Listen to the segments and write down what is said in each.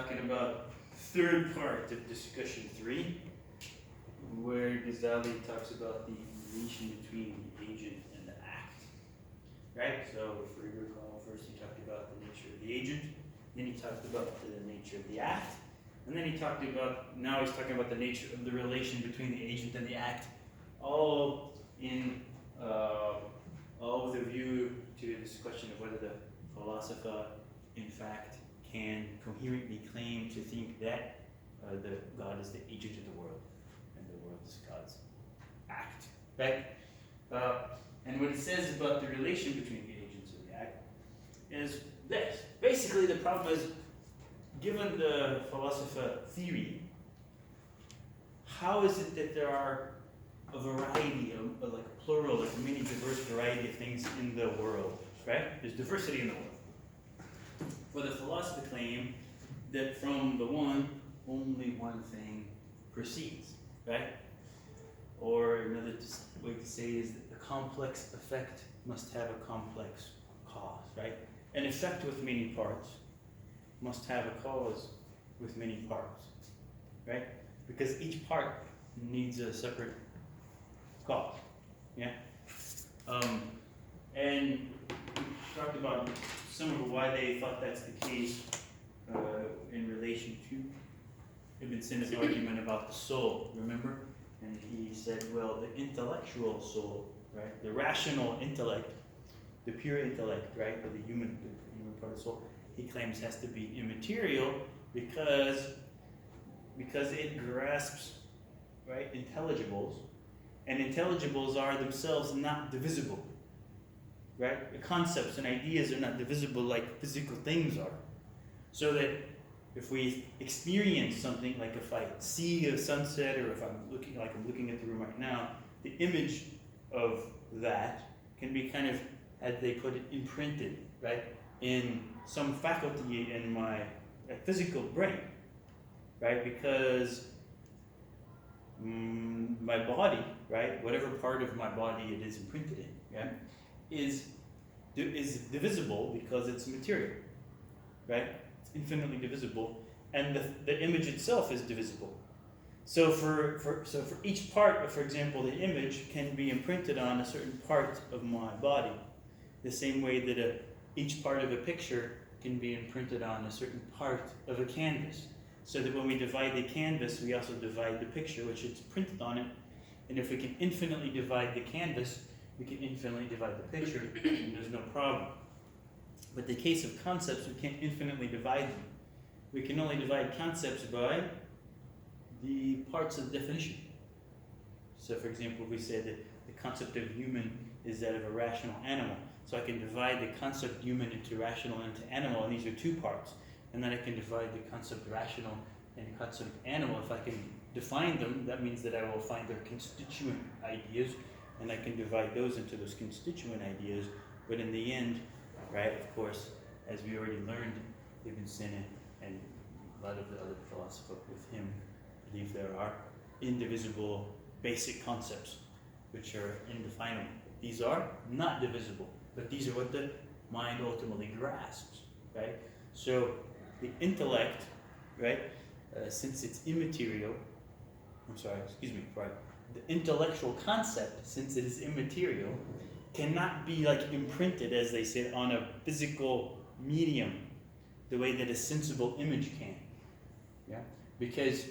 talking about third part of discussion 3, where Ghazali talks about the relation between the agent and the act. Right? So if we recall, first he talked about the nature of the agent, then he talked about the nature of the act, and then he talked about, now he's talking about the nature of the relation between the agent and the act, all with a view to this question of whether the philosopher, in fact, can coherently claim to think that God is the agent of the world, and the world is God's act. Right? And what it says about the relation between the agents and the act is this. Basically, the problem is, given the philosopher theory, how is it that there are a variety of like a plural, like many diverse variety of things in the world, right? There's diversity in the world. For the philosopher claim that from the one, only one thing proceeds, right? Or another way to say is that the complex effect must have a complex cause, right? An effect with many parts must have a cause with many parts, right? Because each part needs a separate cause, yeah? And we talked about some of why they thought that's the case in relation to Ibn Sina's argument about the soul, remember? And he said, well, the intellectual soul, right? The rational intellect, the pure intellect, right? Or the human part of the soul, he claims has to be immaterial because it grasps, right, intelligibles, and intelligibles are themselves not divisible, right? The concepts and ideas are not divisible like physical things are. So that if we experience something, like if I see a sunset, or if I'm looking at the room right now, the image of that can be kind of, as they put it, imprinted, right, in some faculty in my physical brain, right? Because my body, right, whatever part of my body it is imprinted in, yeah, is divisible because it's material, right? It's infinitely divisible, and the image itself is divisible. So for each part, for example, the image can be imprinted on a certain part of my body, the same way that each part of a picture can be imprinted on a certain part of a canvas. So that when we divide the canvas, we also divide the picture, which is printed on it. And if we can infinitely divide the canvas, we can infinitely divide the picture, and there's no problem. But in the case of concepts, we can't infinitely divide them. We can only divide concepts by the parts of the definition. So for example, we said that the concept of human is that of a rational animal. So I can divide the concept human into rational and into animal, and these are two parts. And then I can divide the concept rational and the concept animal. If I can define them, that means that I will find their constituent ideas, and I can divide those into those constituent ideas. But in the end, right, of course, as we already learned, Ibn Sina and a lot of the other philosophers with him believe there are indivisible basic concepts, which are indefinable. These are not divisible, but these are what the mind ultimately grasps, right? So the intellect, right, since it's immaterial, the intellectual concept, since it is immaterial, cannot be like imprinted, as they say, on a physical medium, the way that a sensible image can. Yeah? Because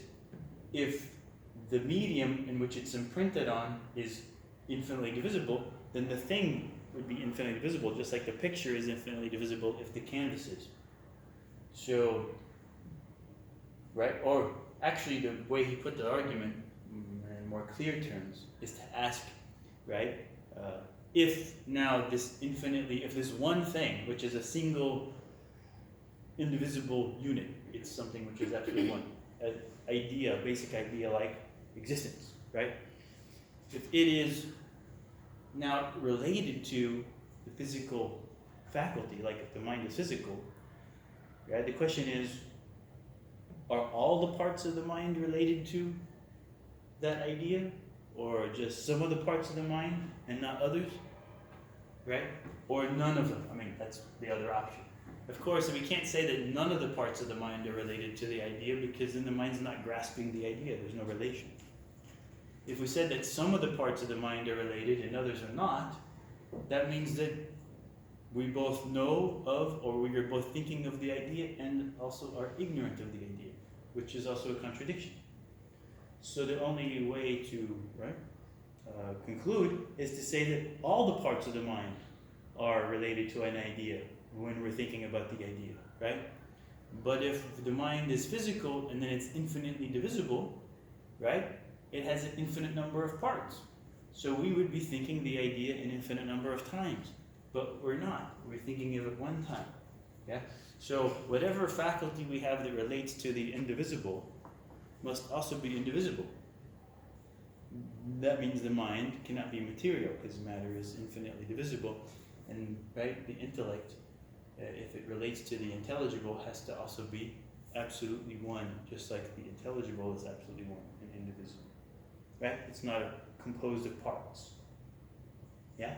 if the medium in which it's imprinted on is infinitely divisible, then the thing would be infinitely divisible, just like the picture is infinitely divisible if the canvas is. So, right, or actually the way he put the argument in more clear terms is to ask, right, if now if this one thing, which is a single indivisible unit, it's something which is absolutely one, an idea, a basic idea like existence, right? If it is now related to the physical faculty, like if the mind is physical, right? The question is, are all the parts of the mind related to that idea? Or just some of the parts of the mind and not others? Right? Or none of them? I mean, that's the other option. Of course, we can't say that none of the parts of the mind are related to the idea, because then the mind's not grasping the idea. There's no relation. If we said that some of the parts of the mind are related and others are not, that means that we both know of, or we are both thinking of the idea and also are ignorant of the idea, which is also a contradiction. So the only way to conclude is to say that all the parts of the mind are related to an idea when we're thinking about the idea, right? But if the mind is physical and then it's infinitely divisible, right? It has an infinite number of parts. So we would be thinking the idea an infinite number of times, but we're not. We're thinking of it one time, yeah? So whatever faculty we have that relates to the indivisible must also be indivisible. That means the mind cannot be material, because matter is infinitely divisible. And right, the intellect, if it relates to the intelligible, has to also be absolutely one, just like the intelligible is absolutely one and indivisible. Right? It's not composed of parts. Yeah?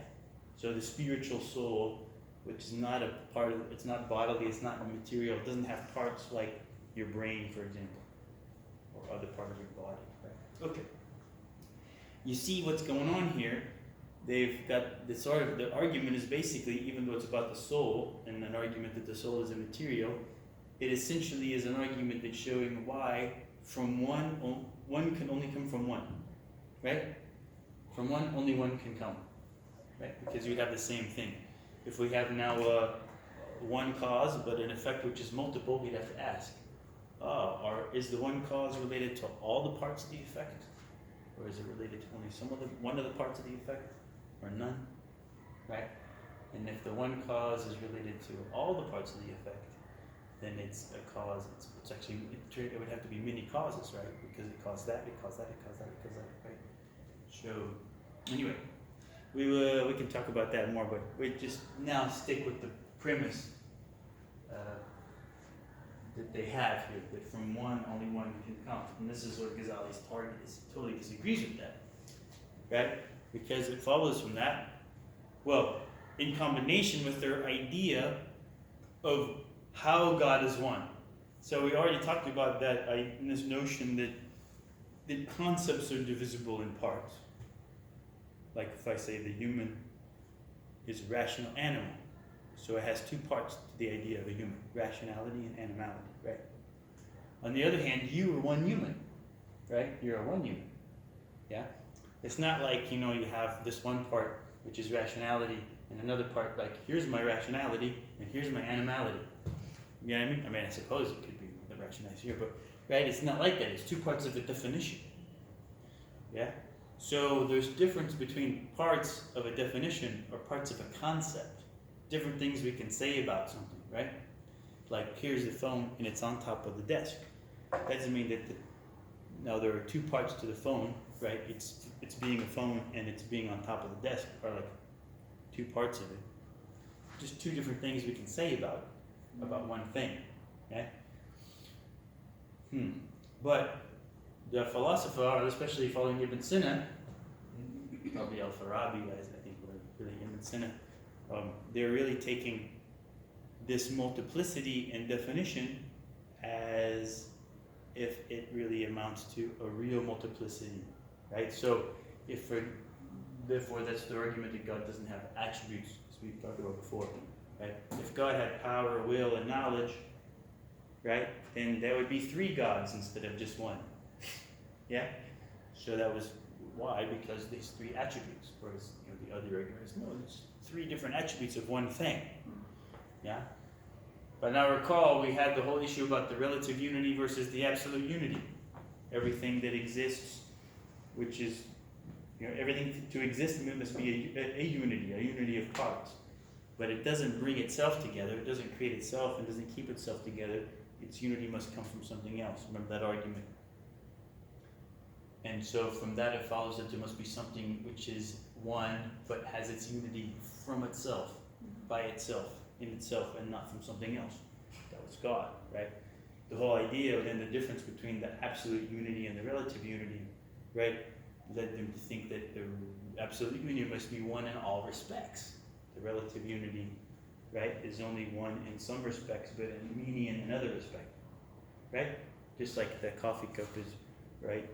So the spiritual soul, which is not a part of, it's not bodily, it's not material, it doesn't have parts like your brain, for example, or other part of your body. Right? Okay. You see what's going on here. They've got the sort of, the argument is basically, even though it's about the soul, and an argument that the soul is immaterial, it essentially is an argument that's showing why from one can only come from one, right? From one, only one can come, right? Because you have the same thing. If we have now one cause, but an effect which is multiple, we'd have to ask, is the one cause related to all the parts of the effect? Or is it related to only one of the parts of the effect? Or none, right? And if the one cause is related to all the parts of the effect, then it's a cause. It's actually, it would have to be many causes, right? Because it caused that, it caused that, it caused that, it caused that, right? So, anyway, we can talk about that more, but we just now stick with the premise that they have here, that from one, only one can come. And this is what Ghazali's target is. Totally disagrees with that, right? Because it follows from that, well, in combination with their idea of how God is one. So we already talked about that, in this notion that concepts are divisible in parts. Like if I say the human is a rational animal, so it has two parts to the idea of a human, rationality and animality, right? On the other hand, you are one human, right? You're a one human, yeah? It's not like, you have this one part, which is rationality, and another part, like, here's my rationality, and here's my animality. You know what I mean? I mean, I suppose it could be the rationality here, but, right, it's not like that. It's two parts of a definition. Yeah? So there's difference between parts of a definition or parts of a concept. Different things we can say about something, right? Like, here's the phone, and it's on top of the desk. That doesn't mean that now there are two parts to the phone, right? It's being a phone and it's being on top of the desk, are like two parts of it. Just two different things we can say about one thing, okay? But the philosopher, especially following Ibn Sina, probably Al-Farabi, guys, I think, were really Ibn Sina, they're really taking this multiplicity in definition as if it really amounts to a real multiplicity, right? So, therefore, that's the argument that God doesn't have attributes, as we talked about before, right? If God had power, will, and knowledge, right, then there would be three gods instead of just one. Yeah? So that was why, because these three attributes, whereas the other argument is, no, there's three different attributes of one thing. Yeah? But now recall, we had the whole issue about the relative unity versus the absolute unity. Everything that exists, which is, everything to exist must be a unity of parts. But it doesn't bring itself together, it doesn't create itself and doesn't keep itself together. Its unity must come from something else. Remember that argument. And so from that it follows that there must be something which is one, but has its unity from itself, by itself, in itself, and not from something else. That was God, right? The whole idea, then the difference between the absolute unity and the relative unity, right, led them to think that the absolute unity must be one in all respects. The relative unity right, is only one in some respects, but a many in another respect, right? Just like the coffee cup is, right,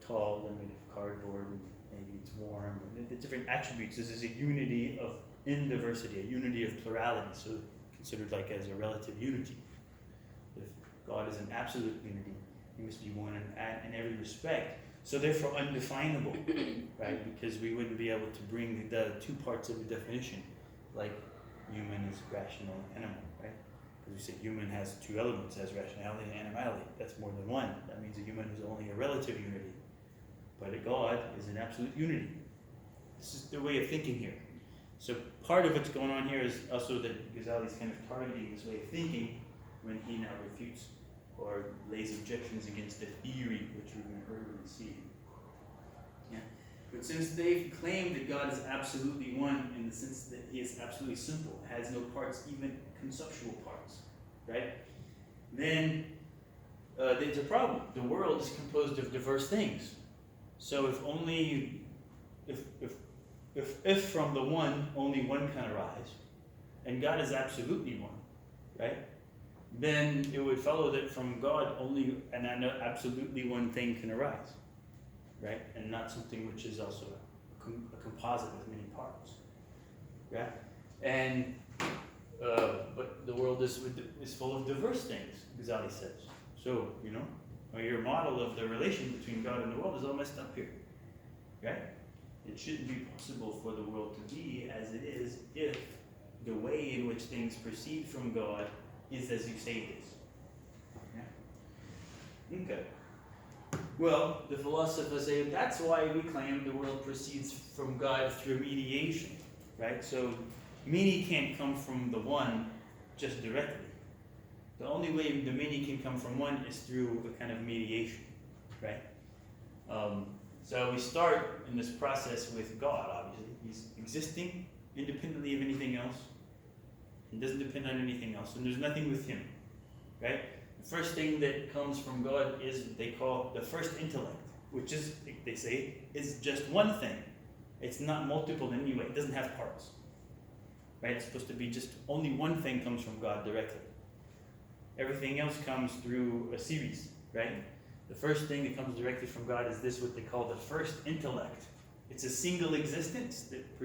tall and made of cardboard, and maybe it's warm, and the different attributes. This is a unity of in diversity, a unity of plurality, so considered like as a relative unity. If God is an absolute unity, he must be one in every respect. So therefore undefinable, right? Because we wouldn't be able to bring the two parts of a definition, like human is rational and animal, right? Because we say human has two elements, has rationality and animality. That's more than one. That means a human is only a relative unity. But a God is an absolute unity. This is the way of thinking here. So part of what's going on here is also that Ghazali is kind of targeting this way of thinking when he now refutes or lays objections against the theory, which we're going to earlier see. Yeah. But since they've claimed that God is absolutely one in the sense that he is absolutely simple, has no parts, even conceptual parts, right? Then there's a problem. The world is composed of diverse things. So if from the one only one can arise, and God is absolutely one, right? Then it would follow that from God only and absolutely one thing can arise, right? And not something which is also a composite with many parts, right? And but the world is full of diverse things, Ghazali says. So your model of the relation between God and the world is all messed up here, right? It shouldn't be possible for the world to be as it is if the way in which things proceed from God is as you say it is. Yeah? Okay. Well, the philosophers say that's why we claim the world proceeds from God through mediation, right? So many can't come from the one just directly. The only way the many can come from one is through a kind of mediation, right? So we start in this process with God, obviously. He's existing independently of anything else. He doesn't depend on anything else, and there's nothing with him, right? The first thing that comes from God is what they call the first intellect, which is, they say, is just one thing. It's not multiple in any way. It doesn't have parts, right? It's supposed to be just only one thing comes from God directly. Everything else comes through a series, right? The first thing that comes directly from God is this, what they call the first intellect. It's a single existence that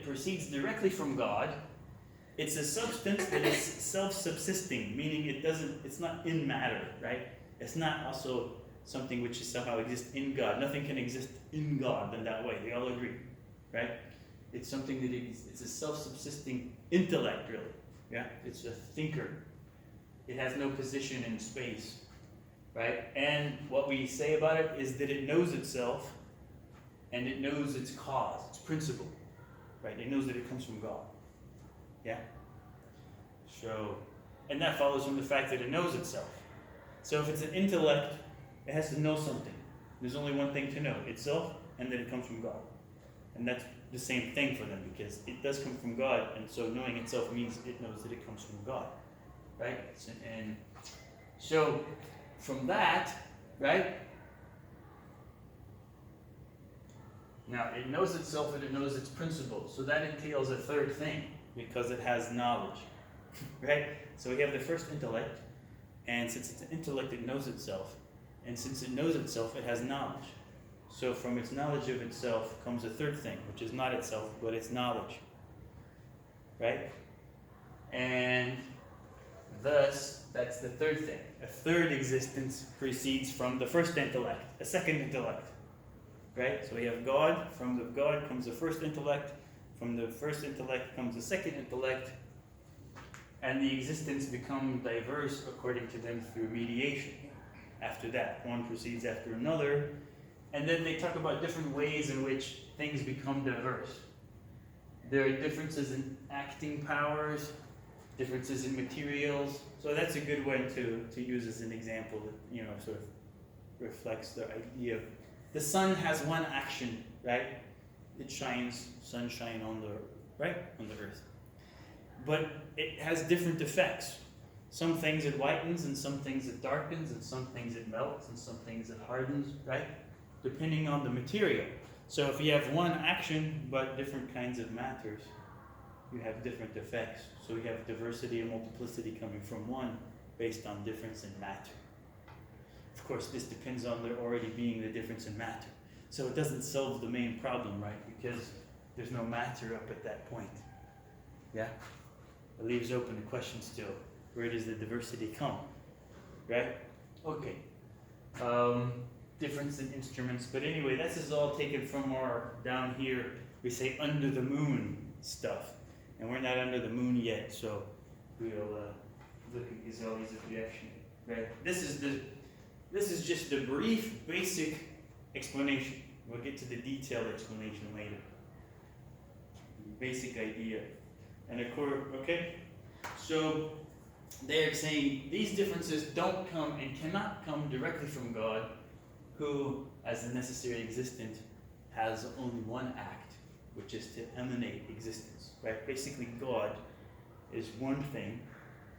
proceeds directly from God. It's a substance that is self-subsisting, meaning it's not in matter, right? It's not also something which is somehow exists in God. Nothing can exist in God in that way. They all agree, right? It's something that it's a self-subsisting intellect, really. Yeah, it's a thinker. It has no position in space, right? And what we say about it is that it knows itself, and it knows its cause, its principle, right? It knows that it comes from God. Yeah. So, and that follows from the fact that it knows itself. So if it's an intellect, it has to know something. There's only one thing to know: itself, and that it comes from God. And that's the same thing for them, because it does come from God, and so knowing itself means it knows that it comes from God, right? And so from that, right? Now it knows itself and it knows its principles, so that entails a third thing, because it has knowledge, right? So we have the first intellect, and since it's an intellect, it knows itself, and since it knows itself, it has knowledge. So from its knowledge of itself comes a third thing, which is not itself, but its knowledge, right? And thus, that's the third thing. A third existence proceeds from the first intellect, a second intellect, right? So we have God. From the God comes the first intellect. From the first intellect comes the second intellect. And the existence becomes diverse according to them through mediation. After that, one proceeds after another. And then they talk about different ways in which things become diverse. There are differences in acting powers, differences in materials. So that's a good one to use as an example that, sort of reflects the idea of the sun has one action, right? It shines sunshine on the earth. But it has different effects. Some things it whitens, and some things it darkens, and some things it melts, and some things it hardens, right? Depending on the material. So if you have one action but different kinds of matters, you have different effects. So we have diversity and multiplicity coming from one based on difference in matter. Of course, this depends on there already being the difference in matter. So it doesn't solve the main problem, right? Because there's no matter up at that point. Yeah? It leaves open the question still. Where does the diversity come? Right? Okay. Difference in instruments. But anyway, this is all taken from our, down here, we say under the moon stuff. And we're not under the moon yet, so we'll look at Ghazali's objection. Right? This is just the brief, basic explanation. We'll get to the detailed explanation later. Basic idea. And of course, okay? So they're saying these differences don't come and cannot come directly from God, who, as the necessary existent, has only one act, which is to emanate existence. Right? Basically, God is one thing.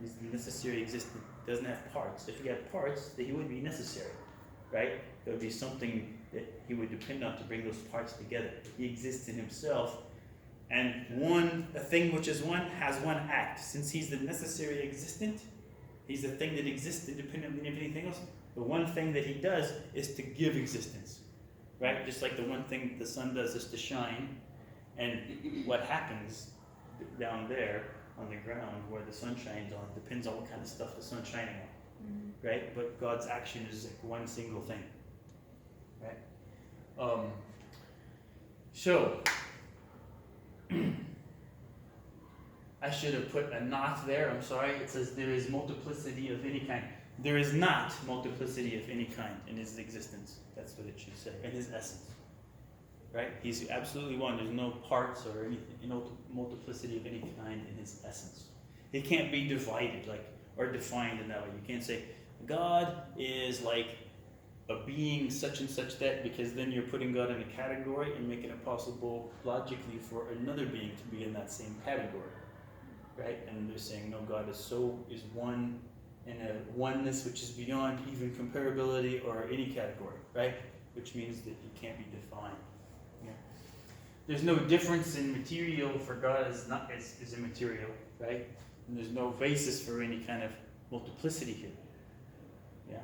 He's the necessary existent. Doesn't have parts. If he had parts, then he wouldn't be necessary. Right? There would be something that he would depend on to bring those parts together. He exists in himself. And a thing which is one has one act. Since he's the necessary existent, he's the thing that exists independently of anything else. The one thing that he does is to give existence. Right? Just like the one thing the sun does is to shine. And what happens down there on the ground where the sun shines on depends on what kind of stuff the sun's shining on. Mm-hmm. Right? But God's action is like one single thing. Right? So, I should have put a not there, I'm sorry. It says there is multiplicity of any kind. There is not multiplicity of any kind in his existence. That's what it should say, in his essence. Right? He's absolutely one. There's no parts or anything, multiplicity of any kind in his essence. He can't be divided or defined in that way. You can't say, God is like a being such and such that, because then you're putting God in a category and making it possible logically for another being to be in that same category. Right? And they're saying, no, God is one in a oneness which is beyond even comparability or any category, right? Which means that he can't be defined. Yeah. There's no difference in material, for God is immaterial, right? And there's no basis for any kind of multiplicity here. Yeah.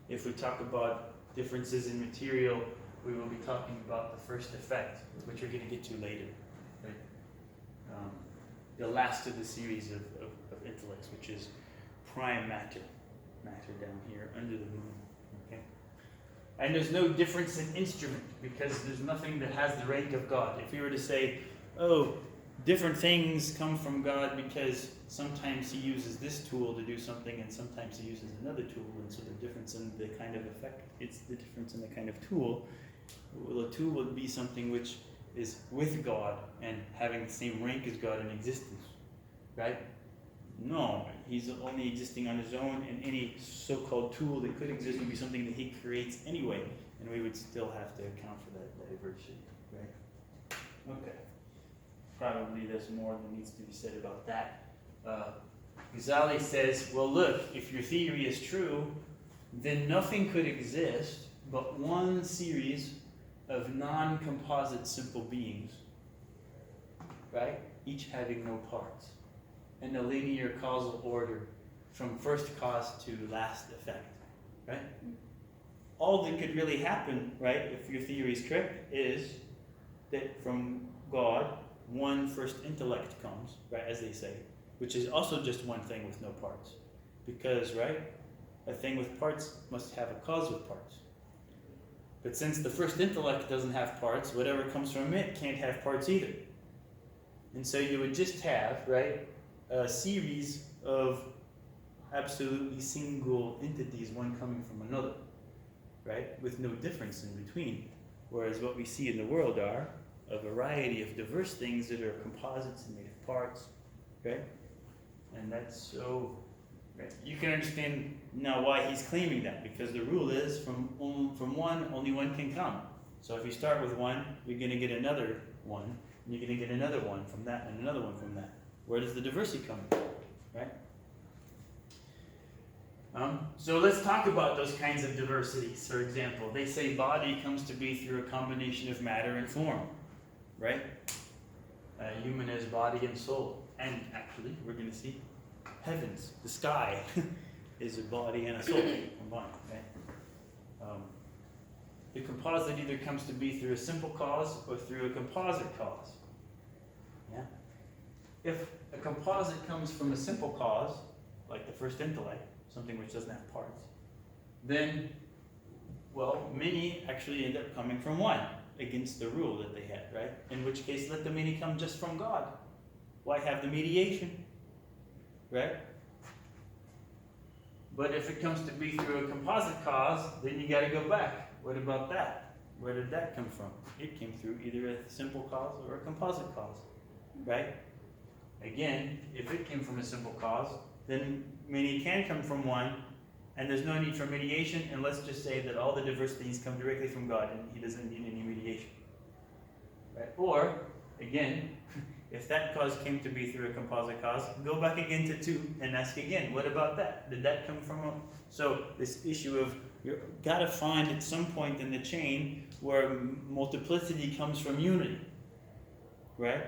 If we talk about differences in material, we will be talking about the first effect, which we're going to get to later. Right? The last of the series of intellects, which is prime matter down here under the moon. Okay? And there's no difference in instrument, because there's nothing that has the rank of God. If we were to say, oh, different things come from God because sometimes he uses this tool to do something and sometimes he uses another tool, and so the difference in the kind of effect, it's the difference in the kind of tool. Well, a tool would be something which is with God and having the same rank as God in existence, right? No, he's only existing on his own, and any so-called tool that could exist would be something that he creates anyway, and we would still have to account for that diversity, right? Okay. Probably there's more that needs to be said about that. Ghazali says, well, look, if your theory is true, then nothing could exist but one series of non-composite simple beings, right? Each having no parts, in a linear causal order from first cause to last effect, right? All that could really happen, right, if your theory is correct, is that from God, one first intellect comes, right, as they say, which is also just one thing with no parts. Because, right, a thing with parts must have a cause with parts. But since the first intellect doesn't have parts, whatever comes from it can't have parts either. And so you would just have, right, a series of absolutely single entities, one coming from another, right, with no difference in between. Whereas what we see in the world are a variety of diverse things that are composites and made of parts, right? And that's so, right? You can understand now why he's claiming that, because the rule is from one, only one can come. So if you start with one, you're going to get another one, and you're going to get another one from that, and another one from that. Where does the diversity come from, right? So let's talk about those kinds of diversities. For example, they say body comes to be through a combination of matter and form, right? Human is body and soul. And actually, we're going to see heavens, the sky, is a body and a soul combined, right? The composite either comes to be through a simple cause or through a composite cause. Yeah? If a composite comes from a simple cause, like the First Intellect, something which doesn't have parts, then, well, many actually end up coming from one, against the rule that they had, right? In which case, let the many come just from God. Why have the mediation, right? But if it comes to be through a composite cause, then you got to go back. What about that? Where did that come from? It came through either a simple cause or a composite cause, right? Again, if it came from a simple cause, then many can come from one, and there's no need for mediation, and let's just say that all the diversities come directly from God, and he doesn't need any mediation. Right? Or, again, if that cause came to be through a composite cause, go back again to 2 and ask again, what about that? Did that come from a... So this issue of, you've got to find at some point in the chain where multiplicity comes from unity, right?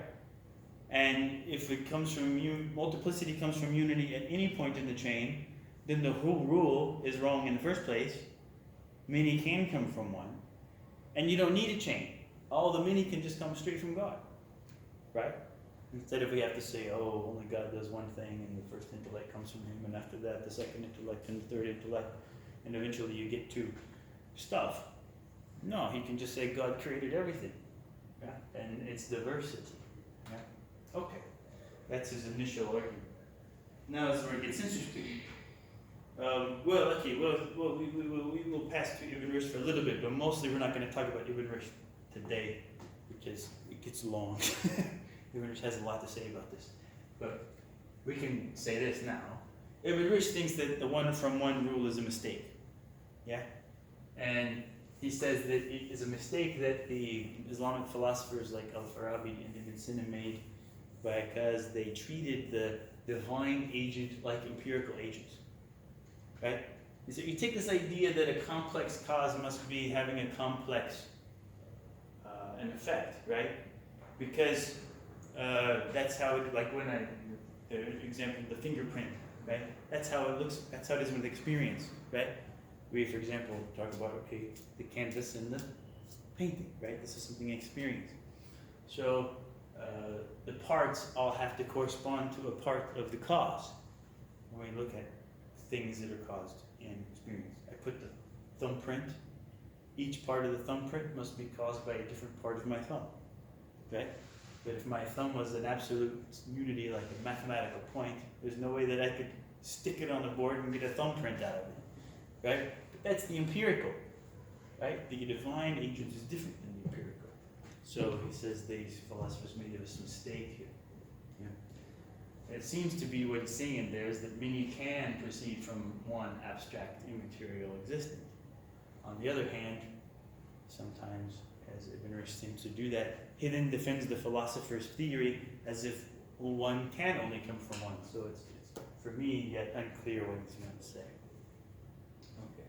And if it comes from multiplicity comes from unity at any point in the chain, then the whole rule is wrong in the first place. Many can come from one, and you don't need a chain. All the many can just come straight from God, right? Instead of we have to say, oh, only God does one thing, and the first intellect comes from him, and after that the second intellect and the third intellect, and eventually you get to stuff. No, he can just say God created everything, yeah? And it's diversity. Yeah? Okay, that's his initial argument. Now that's where it gets interesting. We will pass through Ibn Rushd for a little bit, but mostly we're not going to talk about Ibn Rushd today because it gets long. Ibn Rushd has a lot to say about this. But we can say this now. Ibn Rushd thinks that the one-from-one rule is a mistake. Yeah? And he says that it is a mistake that the Islamic philosophers like Al-Farabi and Ibn Sina made because they treated the divine agent like empirical agents. Right? So you take this idea that a complex cause must be having a complex an effect, right? Because that's how it, like when the example, the fingerprint, right? That's how it looks, that's how it is with experience, right? We, for example, talk about, okay, the canvas and the painting, right? This is something experience. So the parts all have to correspond to a part of the cause when we look at things that are caused in experience. I put the thumbprint. Each part of the thumbprint must be caused by a different part of my thumb, okay? But if my thumb was an absolute unity, like a mathematical point, there's no way that I could stick it on the board and get a thumbprint out of it, right? But that's the empirical, right? The divine agent is different than the empirical. So he says these philosophers made a mistake here. Yeah. It seems to be what he's saying in there is that many can proceed from one abstract immaterial existence. On the other hand, sometimes, as Ibn Rushd seems to do that, he then defends the philosopher's theory as if one can only come from one. So it's for me, yet unclear what he's going to say. Okay.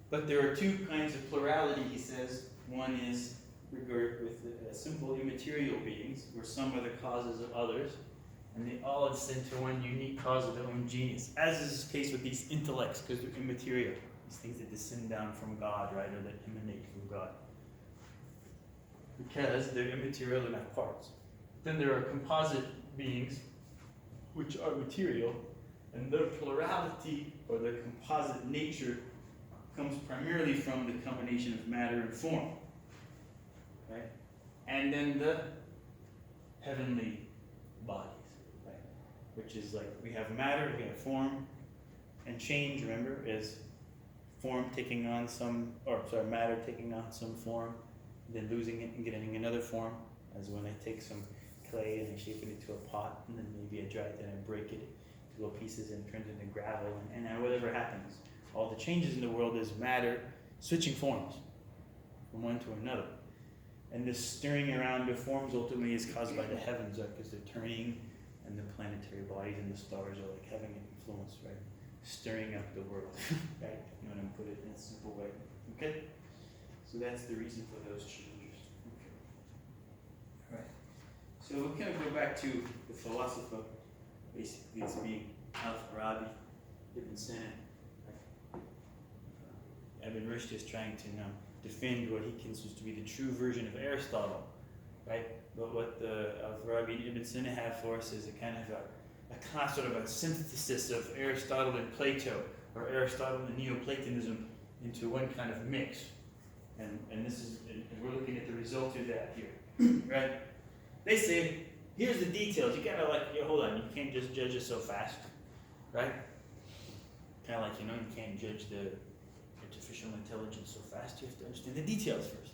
But there are 2 kinds of plurality, he says. One is regard with simple immaterial beings, where some are the causes of others, and they all ascend to one unique cause of their own genius, as is the case with these intellects, because they're immaterial. These things that descend down from God, right, or that emanate from God. Because they're immaterial and have parts. Then there are composite beings, which are material, and their plurality, or their composite nature, comes primarily from the combination of matter and form. Right? And then the heavenly bodies, right? Which is like, we have matter, we have form, and change, remember, is form taking on matter taking on some form, then losing it and getting another form, as when I take some clay and I shape it into a pot, and then maybe I dry it and I break it into little pieces and it turns into gravel, and whatever happens. All the changes in the world is matter switching forms from one to another. And this stirring around of forms ultimately is caused by the heavens, because they're turning and the planetary bodies and the stars are like having an influence, right? Stirring up the world, right? You want to put it in a simple way. Okay? So that's the reason for those changes. Okay. All right. So we'll kind of go back to the philosopher. Basically, it's being Al-Farabi, Ibn Sina. Ibn Rushd is trying to now defend what he considers to be the true version of Aristotle, right? But what the Al-Farabi and Ibn Sina have for us is a kind of a class, sort of a synthesis of Aristotle and Plato, or Aristotle and Neoplatonism into one kind of mix. And this is, and we're looking at the result of that here, right? They say, here's the details. You gotta hold on, you can't just judge it so fast, right? Kind of like, you can't judge the artificial intelligence so fast. You have to understand the details first,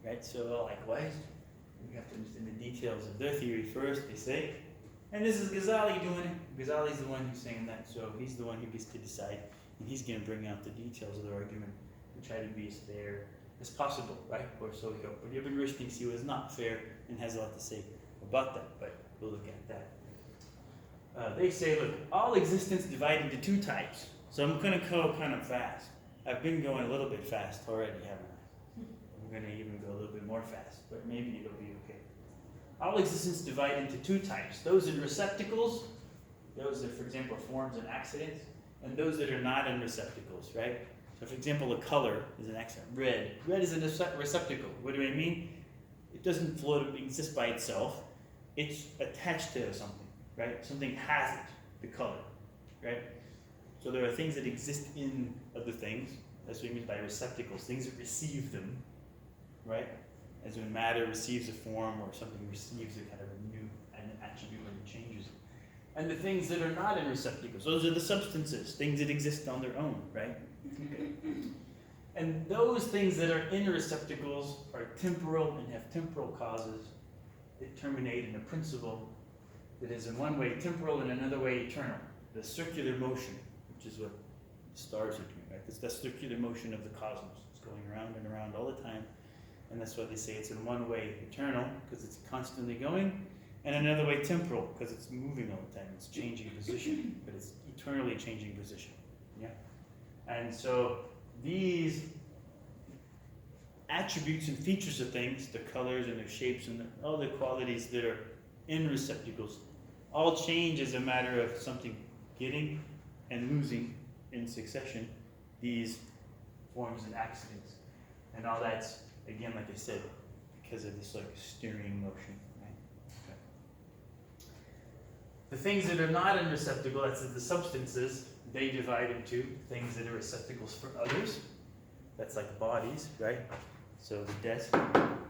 right? So likewise, we have to understand the details of their theory first, they say. And this is Ghazali doing it. Ghazali's the one who's saying that, so he's the one who gets to decide, and he's going to bring out the details of the argument and try to be as fair as possible, right? Or so we hope. But Ibn Rushd thinks he was not fair and has a lot to say about that, but we'll look at that. They say, look, all existence divided into two types. So I'm going to go kind of fast. I've been going a little bit fast already, haven't I? I'm going to even go a little bit more fast, but maybe it'll be okay. All existence divided into two types. Those in receptacles, those that, for example, are forms and accidents, and those that are not in receptacles, right? So, for example, a color is an accident. Red. Red is a receptacle. What do I mean? It doesn't exist by itself. It's attached to something, right? Something has it, the color, right? So there are things that exist in other things. That's what we mean by receptacles, things that receive them, right? As when matter receives a form or something receives a kind of a new attribute when it changes. And the things that are not in receptacles, those are the substances, things that exist on their own, right? Okay. And those things that are in receptacles are temporal and have temporal causes that terminate in a principle that is in one way temporal and another way eternal. The circular motion, which is what stars are doing, right? It's the circular motion of the cosmos. It's going around and around all the time. And that's why they say it's in one way eternal, because it's constantly going, and another way temporal, because it's moving all the time. It's changing position, but it's eternally changing position. Yeah? And so these attributes and features of things, the colors and their shapes and all the qualities that are in receptacles, all change as a matter of something getting and losing in succession these forms and accidents. And all that's, again, like I said, because of this steering motion, right? Okay. The things that are not in receptacle, that's the substances, they divide into things that are receptacles for others. That's like bodies, right? So the desk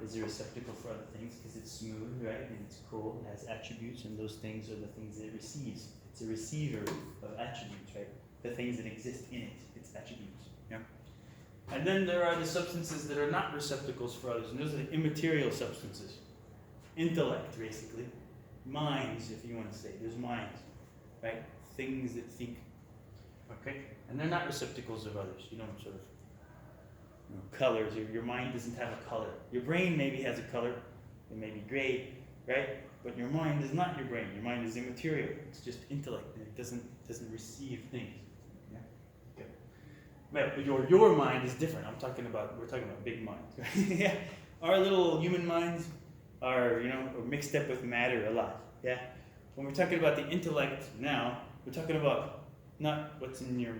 is a receptacle for other things because it's smooth, right? And it's cool, it has attributes, and those things are the things that it receives. It's a receiver of attributes, right? The things that exist in it, its attributes, yeah? And then there are the substances that are not receptacles for others, and those are the immaterial substances. Intellect, basically. Minds, if you want to say. There's minds, right? Things that think. Okay? And they're not receptacles of others. You don't sort of, colors. Your mind doesn't have a color. Your brain maybe has a color. It may be gray, right? But your mind is not your brain. Your mind is immaterial. It's just intellect, and it doesn't receive things. But your mind is different. We're talking about big minds. Right? Yeah. Our little human minds are mixed up with matter a lot. Yeah. When we're talking about the intellect now, we're talking about not what's in your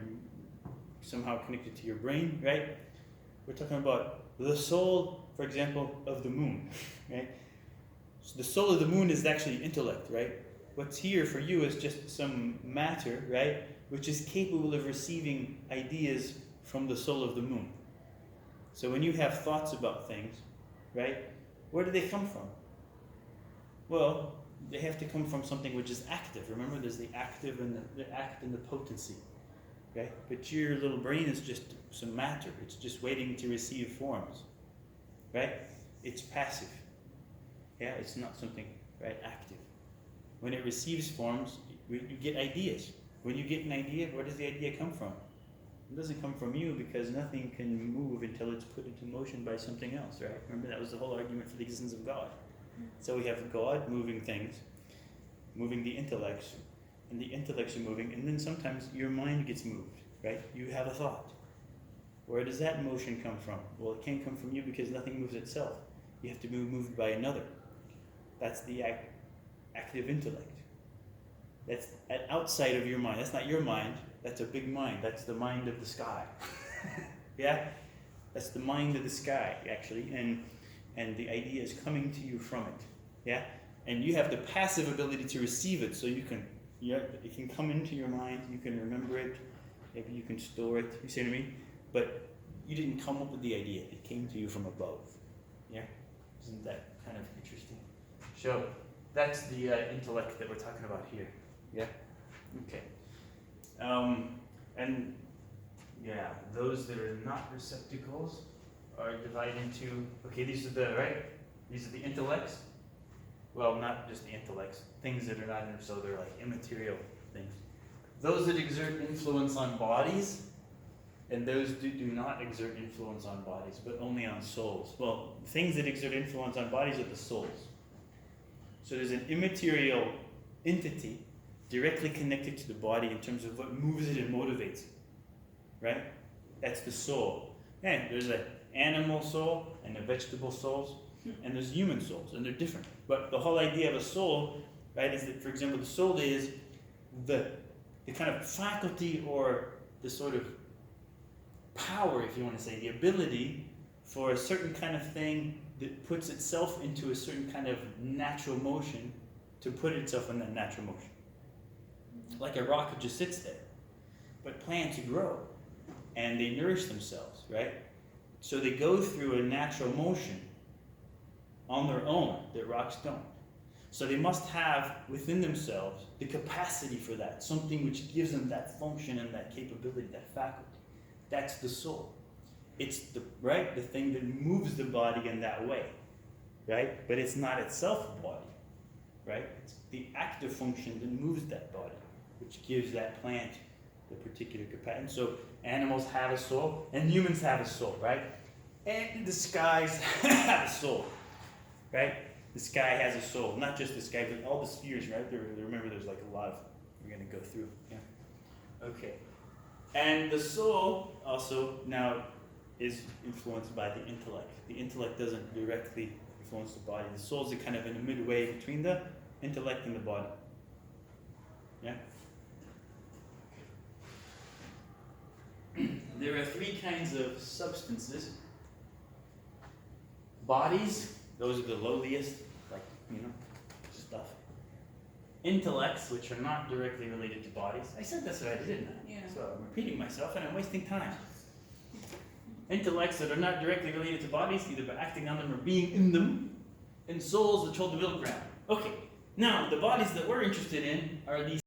somehow connected to your brain, right? We're talking about the soul, for example, of the moon, right? So the soul of the moon is actually intellect, right? What's here for you is just some matter, right? Which is capable of receiving ideas from the soul of the moon. So when you have thoughts about things, right, where do they come from? Well, they have to come from something which is active. Remember, there's the active and the act and the potency. Okay? But your little brain is just some matter. It's just waiting to receive forms. Right? It's passive. Yeah, it's not something, right, active. When it receives forms, you get ideas. When you get an idea, where does the idea come from? It doesn't come from you because nothing can move until it's put into motion by something else, right? Remember, that was the whole argument for the existence of God. So we have God moving things. moving the intellects, and the intellects are moving, and then sometimes your mind gets moved, right? You have a thought. Where does that motion come from? Well, it can't come from you because nothing moves itself. You have to be moved by another. That's the active intellect. That's outside of your mind. That's not your mind. That's a big mind. That's the mind of the sky. Yeah? That's the mind of the sky, actually. And the idea is coming to you from it. Yeah? And you have the passive ability to receive it, so it can come into your mind, you can remember it, maybe you can store it, you see what I mean? But you didn't come up with the idea, it came to you from above. Yeah? Isn't that kind of interesting? So, that's the intellect that we're talking about here. Yeah? Okay. And yeah, those that are not receptacles are divided into, okay, these are the intellects. Well, not just the intellects, things that are not in, so they're like immaterial things. Those that exert influence on bodies, and those do not exert influence on bodies, but only on souls. Well, things that exert influence on bodies are the souls. So there's an immaterial entity directly connected to the body in terms of what moves it and motivates it, right? That's the soul. And there's an animal soul and a vegetable souls, and there's human souls, and they're different. But the whole idea of a soul, right, is that, for example, the soul is the kind of faculty or the sort of power, if you want to say, the ability for a certain kind of thing that puts itself into a certain kind of natural motion to put itself in that natural motion. Like a rock that just sits there. But plants grow and they nourish themselves, right? So they go through a natural motion on their own that rocks don't. So they must have within themselves the capacity for that, something which gives them that function and that capability, that faculty. That's the soul. It's the thing that moves the body in that way, right? But it's not itself a body, right? It's the active function that moves that body, which gives that plant the particular capacity. And so animals have a soul, and humans have a soul, right? And the skies have a soul, right? The sky has a soul, not just the sky, but all the spheres, right? Remember, there's like a lot of, we're going to go through. Yeah. Okay. And the soul also now is influenced by the intellect. The intellect doesn't directly influence the body. The soul is kind of in a midway between the intellect and the body. Yeah? There are three kinds of substances. Bodies, those are the lowliest, like, stuff. Intellects, which are not directly related to bodies. I said this already, didn't I? Yeah. So I'm repeating myself and I'm wasting time. Intellects that are not directly related to bodies, either by acting on them or being in them. And souls that hold the middle ground. Okay, now the bodies that we're interested in are these